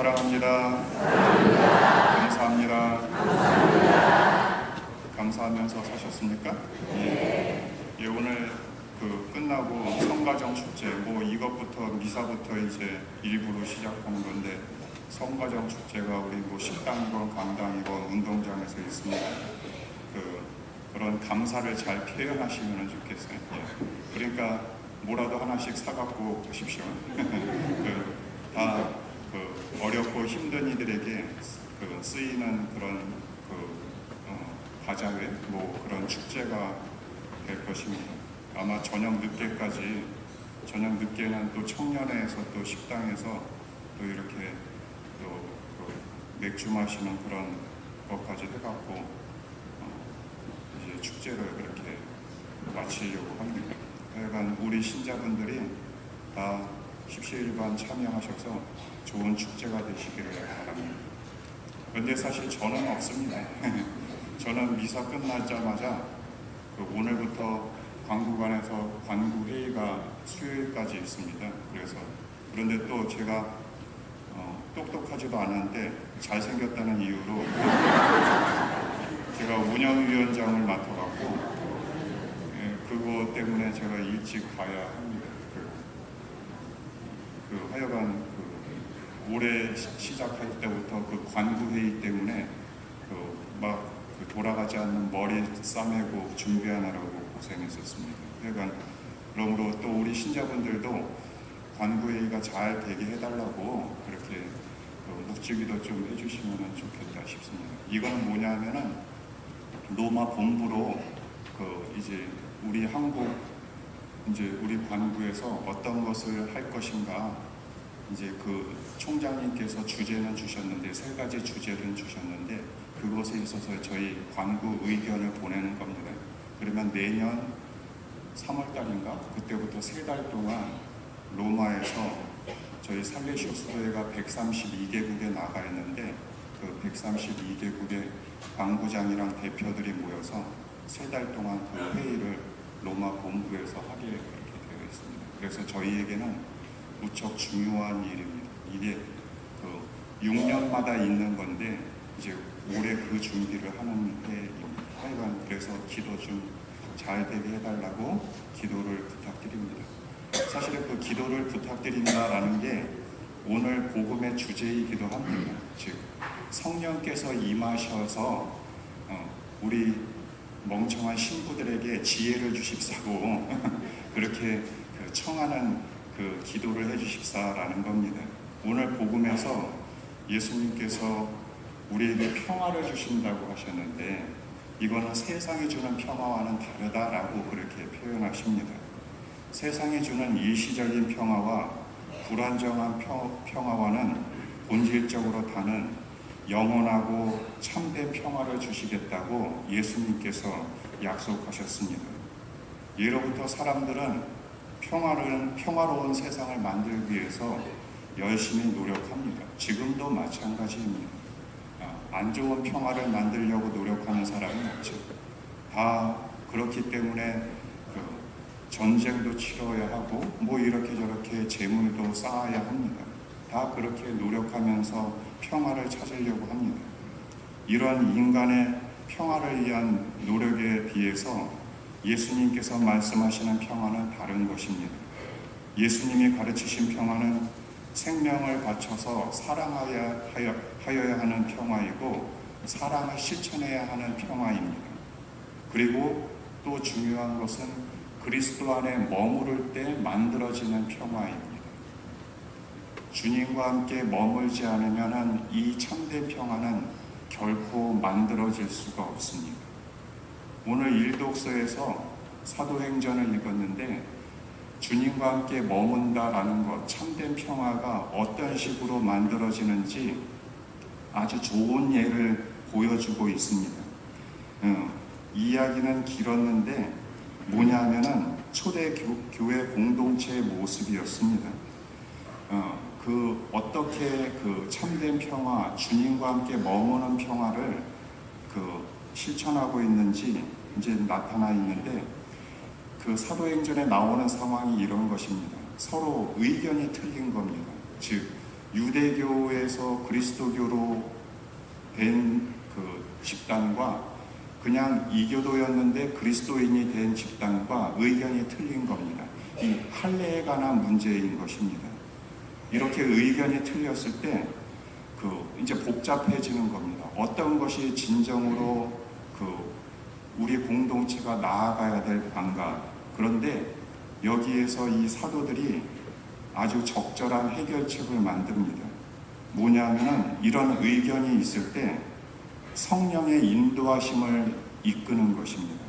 사랑합니다. 감사합니다. 감사하면서 사셨습니까? 예. 예, 오늘 끝나고 성가정 축제, 이것부터 미사부터 이제 일부로 시작하는 건데, 성가정 축제가 우리 식당이건 강당이건 운동장에서 있습니다. 그런 감사를 잘 표현하시면 좋겠어요. 예. 그러니까 뭐라도 하나씩 사갖고 오십시오. 다 어렵고 힘든 이들에게 쓰이는 그런 바자회, 그런 축제가 될 것입니다. 아마 저녁 늦게는 또 청년회에서 또 식당에서 또 이렇게 또 맥주 마시는 그런 것까지 해갖고 이제 축제를 그렇게 마치려고 합니다. 하여간 우리 신자분들이 다 십시일반 참여하셔서 좋은 축제가 되시기를 바랍니다. 그런데 사실 저는 없습니다. 저는 미사 끝나자마자 오늘부터 관구관에서 관구회의가 수요일까지 있습니다. 그런데 또 제가 똑똑하지도 않은데 잘생겼다는 이유로 제가 운영위원장을 맡아갖고 그거 때문에 제가 일찍 가야 합니다. 하여간 올해 시작할 때부터 관구회의 때문에 돌아가지 않는 머리 싸매고 준비하느라고 고생했었습니다. 하여간 그러므로 또 우리 신자분들도 관구회의가 잘 되게 해달라고 그렇게 묵주기도 좀 해주시면 좋겠다 싶습니다. 이거는 뭐냐면은 로마 본부로 이제 우리 한국 우리 관구에서 어떤 것을 할 것인가 이제 총장님께서 주제는 주셨는데 3가지 주제를 주셨는데 그것에 있어서 저희 관구 의견을 보내는 겁니다. 그러면 내년 3월달인가 그때부터 3달 동안 로마에서 저희 살레시오 수도회가 132개국에 나가 있는데 그 132개국의 관구장이랑 대표들이 모여서 3달 동안 회의를 로마 본부에서 하게 그렇게 되어 있습니다. 그래서 저희에게는 무척 중요한 일입니다. 이게 6년마다 있는 건데 이제 올해 그 준비를 하는 해입니다. 하여간 그래서 기도 좀 잘 되게 해달라고 기도를 부탁드립니다. 사실은 기도를 부탁드린다라는 게 오늘 복음의 주제이기도 합니다. 즉 성령께서 임하셔서 우리 멍청한 신부들에게 지혜를 주십사고 그렇게 청하는 기도를 해주십사라는 겁니다. 오늘 복음에서 예수님께서 우리에게 평화를 주신다고 하셨는데 이거는 세상이 주는 평화와는 다르다라고 그렇게 표현하십니다. 세상이 주는 일시적인 평화와 불안정한 평화와는 본질적으로 다른 영원하고 참된 평화를 주시겠다고 예수님께서 약속하셨습니다. 예로부터 사람들은 평화로운 세상을 만들기 위해서 열심히 노력합니다. 지금도 마찬가지입니다. 안 좋은 평화를 만들려고 노력하는 사람은 없죠. 다 그렇기 때문에 전쟁도 치러야 하고 이렇게 저렇게 재물도 쌓아야 합니다. 다 그렇게 노력하면서 평화를 찾으려고 합니다. 이런 인간의 평화를 위한 노력에 비해서 예수님께서 말씀하시는 평화는 다른 것입니다. 예수님이 가르치신 평화는 생명을 바쳐서 사랑하여야 하는 평화이고 사랑을 실천해야 하는 평화입니다. 그리고 또 중요한 것은 그리스도 안에 머무를 때 만들어지는 평화입니다. 주님과 함께 머물지 않으면 이 참된 평화는 결코 만들어질 수가 없습니다. 오늘 일독서에서 사도행전을 읽었는데 주님과 함께 머문다라는 것, 참된 평화가 어떤 식으로 만들어지는지 아주 좋은 예를 보여주고 있습니다. 이 이야기는 길었는데 뭐냐면은 초대 교회 공동체의 모습이었습니다. 어떻게 참된 평화, 주님과 함께 머무는 평화를 실천하고 있는지 이제 나타나 있는데 사도행전에 나오는 상황이 이런 것입니다. 서로 의견이 틀린 겁니다. 즉 유대교에서 그리스도교로 된 그 집단과 그냥 이교도였는데 그리스도인이 된 집단과 의견이 틀린 겁니다. 이 할례에 관한 문제인 것입니다. 이렇게 의견이 틀렸을 때 이제 복잡해지는 겁니다. 어떤 것이 진정으로 우리 공동체가 나아가야 될 방가. 그런데 여기에서 이 사도들이 아주 적절한 해결책을 만듭니다. 뭐냐면은 이런 의견이 있을 때 성령의 인도하심을 이끄는 것입니다.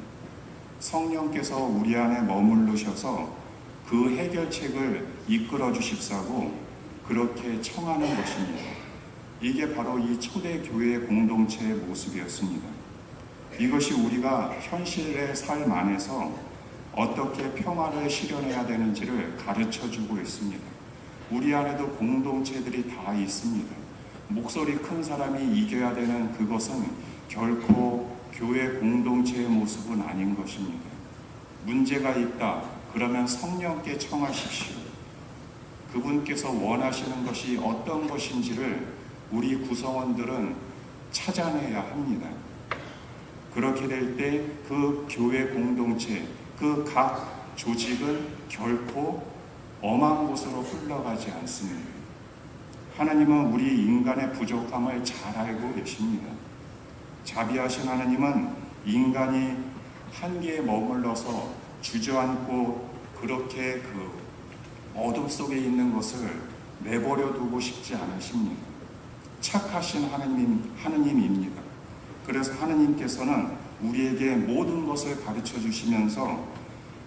성령께서 우리 안에 머무르셔서 그 해결책을 이끌어 주십사고 그렇게 청하는 것입니다. 이게 바로 이 초대교회 공동체의 모습이었습니다. 이것이 우리가 현실의 삶 안에서 어떻게 평화를 실현해야 되는지를 가르쳐주고 있습니다. 우리 안에도 공동체들이 다 있습니다. 목소리 큰 사람이 이겨야 되는 그것은 결코 교회 공동체의 모습은 아닌 것입니다. 문제가 있다. 그러면 성령께 청하십시오. 그분께서 원하시는 것이 어떤 것인지를 우리 구성원들은 찾아내야 합니다. 그렇게 될 때 그 교회 공동체, 그 각 조직은 결코 엄한 곳으로 흘러가지 않습니다. 하나님은 우리 인간의 부족함을 잘 알고 계십니다. 자비하신 하나님은 인간이 한계에 머물러서 주저앉고 그렇게 어둠 속에 있는 것을 내버려 두고 싶지 않으십니다. 착하신 하느님입니다. 그래서 하느님께서는 우리에게 모든 것을 가르쳐 주시면서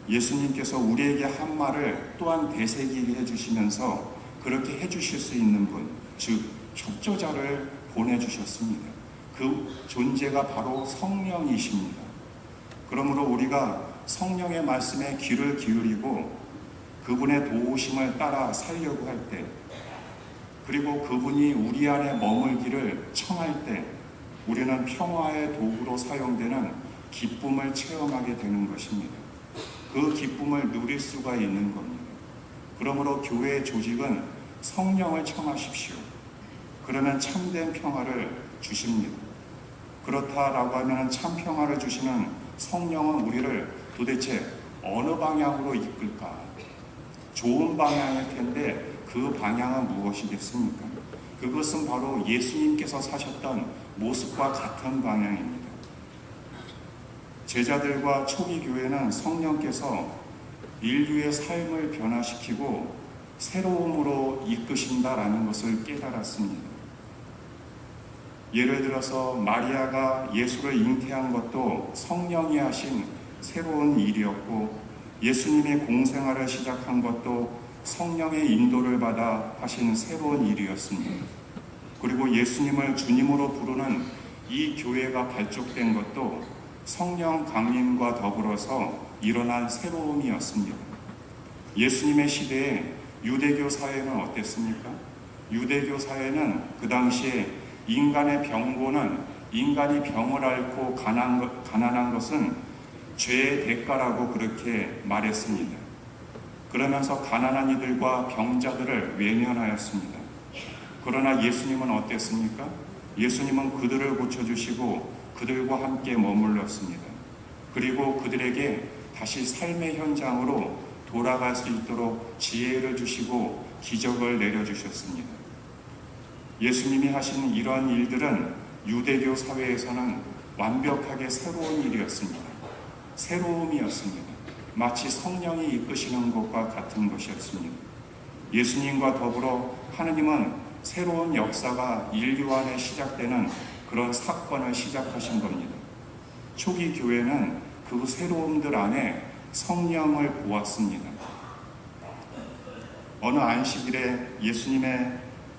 예수님께서 우리에게 한 말을 또한 되새기게 해주시면서 그렇게 해주실 수 있는 분, 즉 협조자를 보내주셨습니다. 그 존재가 바로 성령이십니다. 그러므로 우리가 성령의 말씀에 귀를 기울이고 그분의 도우심을 따라 살려고 할 때, 그리고 그분이 우리 안에 머물기를 청할 때 우리는 평화의 도구로 사용되는 기쁨을 체험하게 되는 것입니다. 그 기쁨을 누릴 수가 있는 겁니다. 그러므로 교회의 조직은 성령을 청하십시오. 그러면 참된 평화를 주십니다. 그렇다라고 하면 참 평화를 주시는 성령은 우리를 도대체 어느 방향으로 이끌까? 좋은 방향일 텐데 그 방향은 무엇이겠습니까? 그것은 바로 예수님께서 사셨던 모습과 같은 방향입니다. 제자들과 초기 교회는 성령께서 인류의 삶을 변화시키고 새로움으로 이끄신다라는 것을 깨달았습니다. 예를 들어서 마리아가 예수를 잉태한 것도 성령이 하신 새로운 일이었고, 예수님이 공생활을 시작한 것도 성령의 인도를 받아 하신 새로운 일이었습니다. 그리고 예수님을 주님으로 부르는 이 교회가 발족된 것도 성령 강림과 더불어서 일어난 새로움이었습니다. 예수님의 시대에 유대교 사회는 어땠습니까? 유대교 사회는 그 당시에 인간의 병고는, 인간이 병을 앓고 가난한 것은 죄의 대가라고 그렇게 말했습니다. 그러면서 가난한 이들과 병자들을 외면하였습니다. 그러나 예수님은 어땠습니까? 예수님은 그들을 고쳐주시고 그들과 함께 머물렀습니다. 그리고 그들에게 다시 삶의 현장으로 돌아갈 수 있도록 지혜를 주시고 기적을 내려주셨습니다. 예수님이 하신 이러한 일들은 유대교 사회에서는 완벽하게 새로운 일이었습니다. 새로움이었습니다. 마치 성령이 이끄시는 것과 같은 것이었습니다. 예수님과 더불어 하느님은 새로운 역사가 인류 안에 시작되는 그런 사건을 시작하신 겁니다. 초기 교회는 그 새로움들 안에 성령을 보았습니다. 어느 안식일에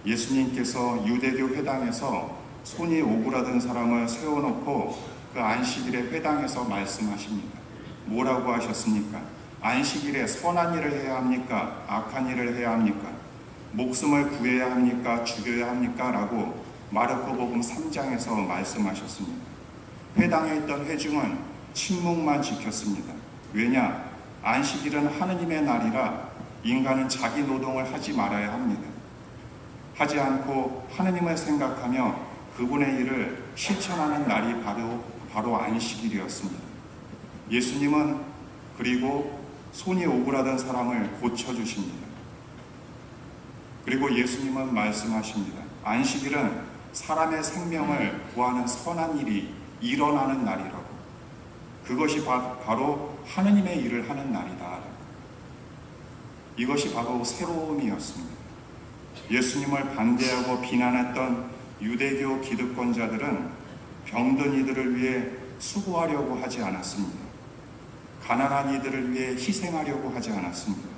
예수님께서 유대교 회당에서 손이 오그라든 사람을 세워놓고 그 안식일에 회당에서 말씀하십니다. 뭐라고 하셨습니까? 안식일에 선한 일을 해야 합니까? 악한 일을 해야 합니까? 목숨을 구해야 합니까? 죽여야 합니까? 라고 마르코복음 3장에서 말씀하셨습니다. 회당에 있던 회중은 침묵만 지켰습니다. 왜냐? 안식일은 하느님의 날이라 인간은 자기 노동을 하지 말아야 합니다. 하지 않고 하느님을 생각하며 그분의 일을 실천하는 날이 바로 안식일이었습니다. 예수님은 그리고 손이 오그라든 사람을 고쳐주십니다. 그리고 예수님은 말씀하십니다. 안식일은 사람의 생명을 구하는 선한 일이 일어나는 날이라고. 그것이 바로 하느님의 일을 하는 날이다. 이것이 바로 새로움이었습니다. 예수님을 반대하고 비난했던 유대교 기득권자들은 병든 이들을 위해 수고하려고 하지 않았습니다. 가난한 이들을 위해 희생하려고 하지 않았습니다.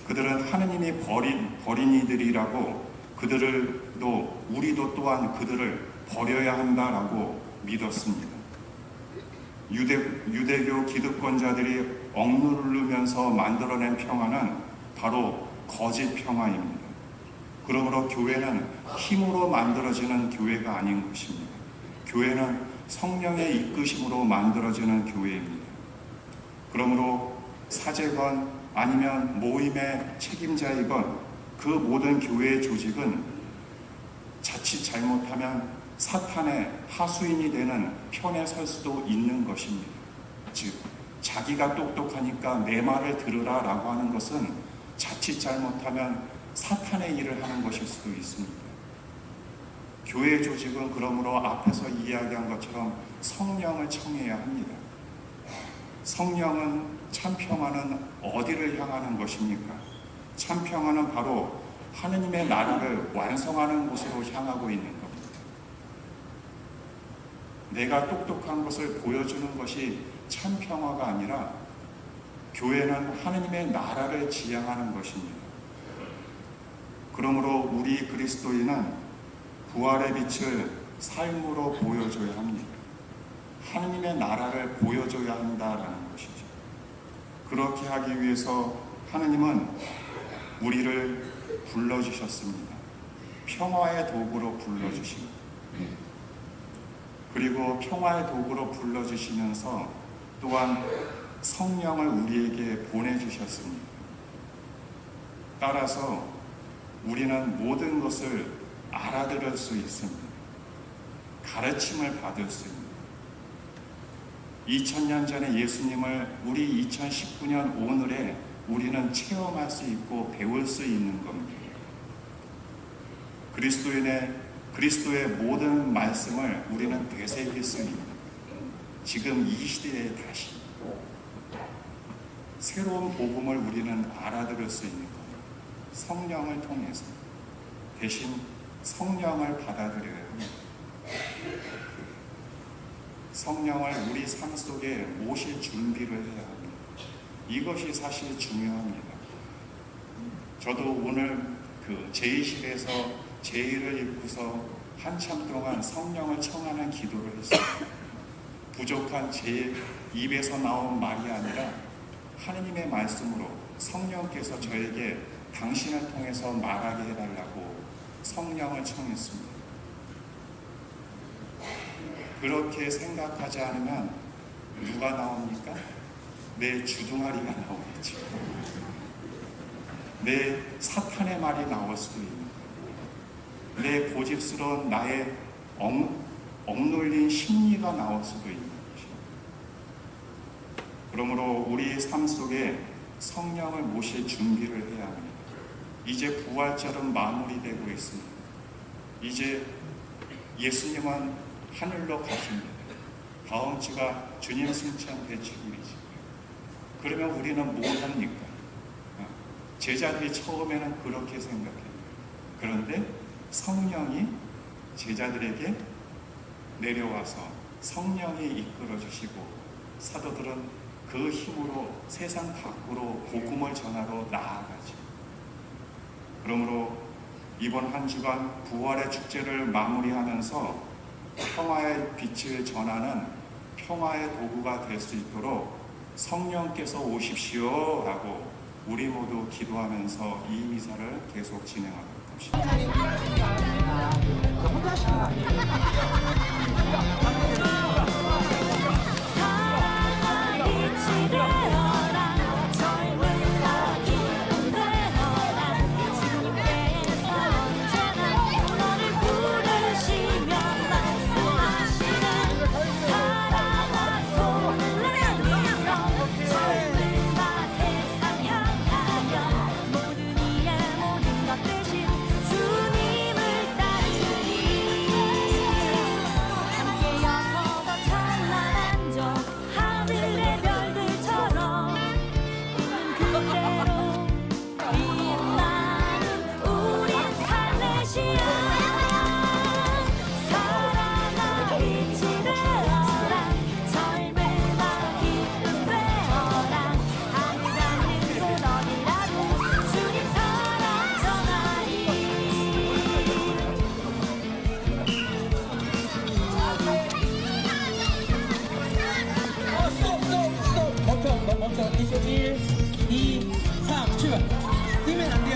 그들은 하느님이 버린 이들이라고 우리도 또한 그들을 버려야 한다라고 믿었습니다. 유대교 기득권자들이 억누르면서 만들어낸 평화는 바로 거짓 평화입니다. 그러므로 교회는 힘으로 만들어지는 교회가 아닌 것입니다. 교회는 성령의 이끄심으로 만들어지는 교회입니다. 그러므로 사제건 아니면 모임의 책임자이건 그 모든 교회의 조직은 자칫 잘못하면 사탄의 하수인이 되는 편에 설 수도 있는 것입니다. 즉, 자기가 똑똑하니까 내 말을 들으라 라고 하는 것은 자칫 잘못하면 사탄의 일을 하는 것일 수도 있습니다. 교회 조직은 그러므로 앞에서 이야기한 것처럼 성령을 청해야 합니다. 성령은 참 평화는 어디를 향하는 것입니까? 참 평화는 바로 하느님의 나라를 완성하는 곳으로 향하고 있는 겁니다. 내가 똑똑한 것을 보여주는 것이 참 평화가 아니라 교회는 하느님의 나라를 지향하는 것입니다. 그러므로 우리 그리스도인은 부활의 빛을 삶으로 보여줘야 합니다. 하느님의 나라를 보여줘야 한다라는 것이죠. 그렇게 하기 위해서 하느님은 우리를 불러주셨습니다. 평화의 도구로 불러주십니다. 그리고 평화의 도구로 불러주시면서 또한 성령을 우리에게 보내주셨습니다. 따라서 우리는 모든 것을 알아들을 수 있습니다. 가르침을 받을 수 있습니다. 2000년 전에 예수님을 우리 2019년 오늘에 우리는 체험할 수 있고 배울 수 있는 겁니다. 그리스도의 모든 말씀을 우리는 되새길 수 있는, 지금 이 시대에 다시 새로운 복음을 우리는 알아들을 수 있는 겁니다. 성령을 통해서. 대신 성령을 받아들여야 합니다. 성령을 우리 삶 속에 모실 준비를 해야 합니다. 이것이 사실 중요합니다. 저도 오늘 제2실에서 제1을 읽고서 한참 동안 성령을 청하는 기도를 했습니다. 부족한 제 입에서 나온 말이 아니라 하느님의 말씀으로 성령께서 저에게 당신을 통해서 말하게 해달라고 성령을 청했습니다. 그렇게 생각하지 않으면 누가 나옵니까? 내 주둥아리가 나오겠죠. 내 사탄의 말이 나올 수도 있는 거예요. 내 고집스러운 나의 억눌린 심리가 나올 수도 있는 것이죠. 그러므로 우리의 삶 속에 성령을 모실 준비를 해야 합니다. 이제 부활절은 마무리되고 있습니다. 이제 예수님은 하늘로 가십니다. 다음 주가 주님 승천 대축일이죠. 그러면 우리는 뭘 합니까? 제자들이 처음에는 그렇게 생각해요. 그런데 성령이 제자들에게 내려와서 성령이 이끌어 주시고 사도들은 그 힘으로 세상 밖으로 복음을 전하러 나아가죠. 그러므로 이번 한 주간 부활의 축제를 마무리하면서 평화의 빛을 전하는 평화의 도구가 될 수 있도록 성령께서 오십시오 라고 우리 모두 기도하면서 이 미사를 계속 진행하도록 합시다. 이제부터 이제 1, 2, 3 출발. 뛰면 안 돼.